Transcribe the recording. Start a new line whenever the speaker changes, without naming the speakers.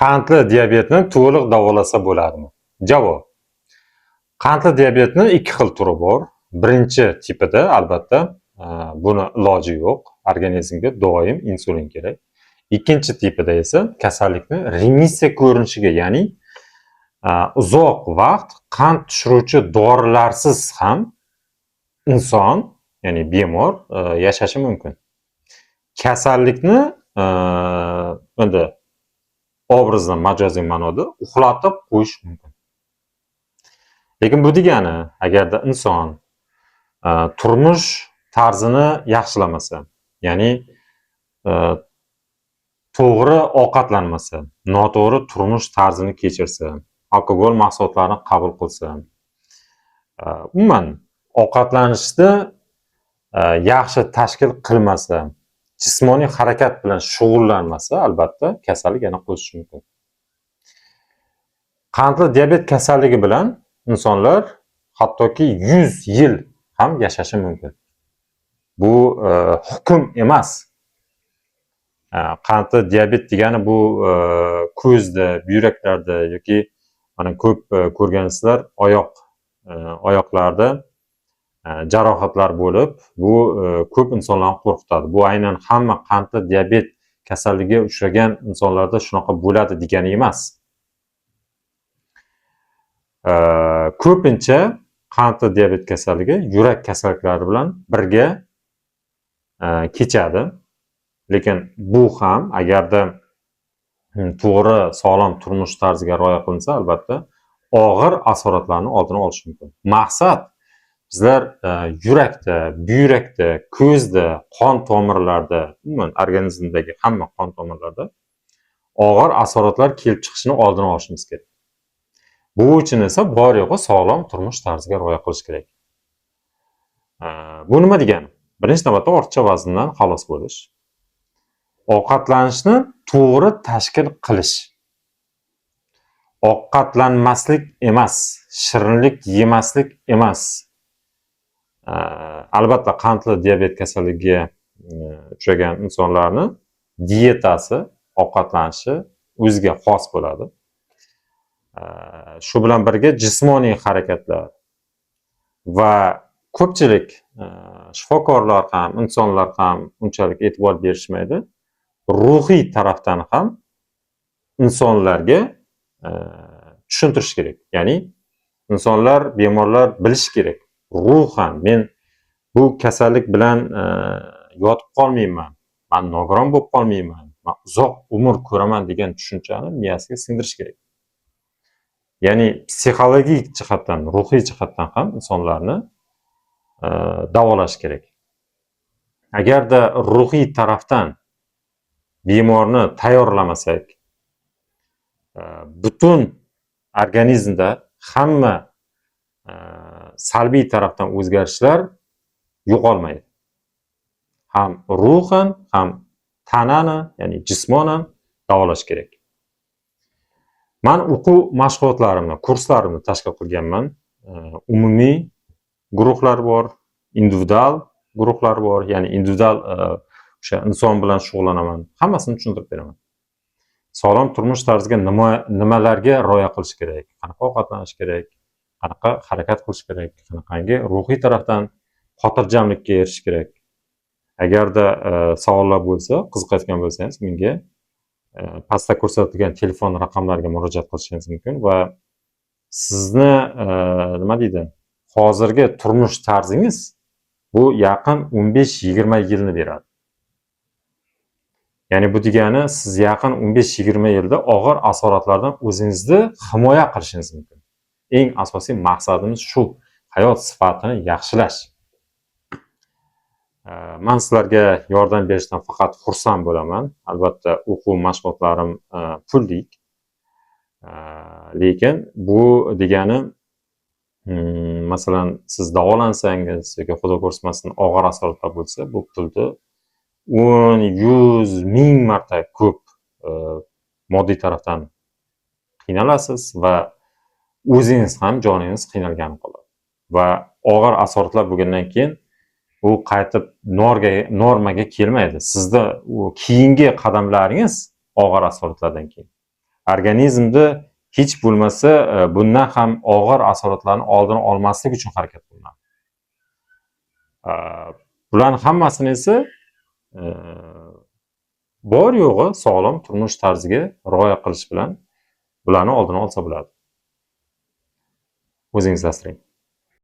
Qandli diabetni to'liq davolasa bo'ladimi? Javob. Qandli diabetni ikki xil turi bor. Birinchi tipida albatta buni iloji yo'q. Organizmga doim insulin kerak. Ikkinchi tipida esa kasallikni remissiya ko'rinishiga, ya'ni uzoq vaqt qand tushiruvchi dorilarsiz ham inson, ya'ni bemor yashashi mumkin. Kasallikni endi obrazdan majoziy ma'noda uxlatib qo'yish mumkin. Lekin bu degani, agarda inson turmush tarzini yaxshilamasa, ya'ni to'g'ri ovqatlanmasa, noto'g'ri turmush tarzini kechirsa, alkogol mahsulotlarini qabul qilsa, umuman ovqatlanishda yaxshi tashkil qilmasa, jismoniy harakat bilan shug'ullanmasa, albatta kasallik yana qo'zishi mumkin. Qandli diabet kasalligi bilan insonlar hattoki 100 yil ham yashashi mumkin. Bu hukm emas. Qandli diabet degani bu ko'zda, buyraklarda yoki mana ko'p ko'rgansizlar oyoqlarda jarohatlar bo'lib, bu ko'p insonlarni qo'rqitadi. Bu aynan hamma qandli diabet kasalligiga uchragan insonlarda shunaqa bo'ladi degani emas. Ko'pincha qandli diabet kasalligi yurak kasalliklari bilan birga kechadi. Lekin bu ham agarda to'g'ri sog'lom turmush tarziga rioya qilinsa, albatta og'ir asoratlarni oldini olish mumkin. Maqsad bizlar yurakda, buyrakda, ko'zda, qon tomirlarda, umuman organizmdagi hamma qon tomirlarda og'ir asoratlar kelib chiqishini oldini olishimiz kerak. Bu uchun esa bor yo'g'i sog'lom turmush tarziga rioya qilish kerak. Bu nima degani? Birinchi navbatda ortiqcha vazndan xalos bo'lish. Ovqatlanishni to'g'ri tashkil qilish. Ovqatlanmaslik emas, shirinlik yemaslik emas. Albatta qandli diabet kasalligiga uchragan insonlarni dietasi, ovqatlanishi o'ziga xos bo'ladi. Shu bilan birga jismoniy harakatlar va ko'pchilik shifokorlar ham, insonlar ham unchalik e'tibor berishmaydi. Ruhiy tarafdan ham insonlarga tushuntirish kerak. Ya'ni insonlar, bemorlar bilish kerak. Ruhan men bu kasallik bilan yotib qolmayman, men nogiron bo'lib qolmayman, men uzoq umr ko'raman degan tushunchani miyasiga singdirish kerak. Ya'ni psixologik jihatdan, ruhiy jihatdan ham insonlarni davolash kerak. Agarda ruhiy tarafdan bemorni tayyorlamasak, butun organizmda hamma salbiy tarafdan o'zgarishlar yo'qolmaydi. Ham ruhan, ham tanani, ya'ni jismonan davolash kerak. Men o'quv mashg'ulotlarimni, kurslarimni tashkil qilganman. Umumiy guruhlar bor, individual guruhlar bor, ya'ni individual o'sha inson bilan shug'ullanaman. Hammasini tushuntirib beraman. Sog'lom turmush tarziga nimalarga rioya qilish kerak, qanaqa ovqatlanish kerak, qanaqa harakat qilish kerak, qanaqangi ruhiy tarafdan xotirjamlikka erishish kerak. Agarda savollar bo'lsa, qiziqayotgan bo'lsangiz, menga pastda ko'rsatilgan telefon raqamlariga murojaat qilishingiz mumkin va sizni nima deydi, hozirgi turmush tarzingiz bu yaqin 15-20 yilni beradi. Ya'ni bu degani siz yaqin 15-20 yilda og'ir asoratlardan o'zingizni himoya qilishingiz mumkin. Eng asosiy maqsadimiz shu, hayot sifatini yaxshilash. Men sizlarga yordam berishdan faqat xursand bo'laman. Albatta o'quv mashg'ulotlarim pullik. Lekin bu degani masalan siz davolansangiz yoki xudo ko'rmasin og'ir asoratlar bo'lsa, bu pulni 10, 100, 1000 marta ko'p moddiy tarafdan qiynalasiz va o'zingiz ham joningiz qiynalgani qoladi. Va og'ir asoratlar bo'lgandan keyin u qaytib normaga kelmaydi. Sizda u keyingi qadamlaringiz og'ir asoratlardan keyin. organizmda hech bo'lmasa bundan ham og'ir asoratlarni oldini olmaslik uchun harakat qilinadi. Bularning hammasini esa bor yo'g'i sog'lom turmush tarziga rioya qilish bilan bularni oldini olsa bo'ladi. O'zingiz asrang.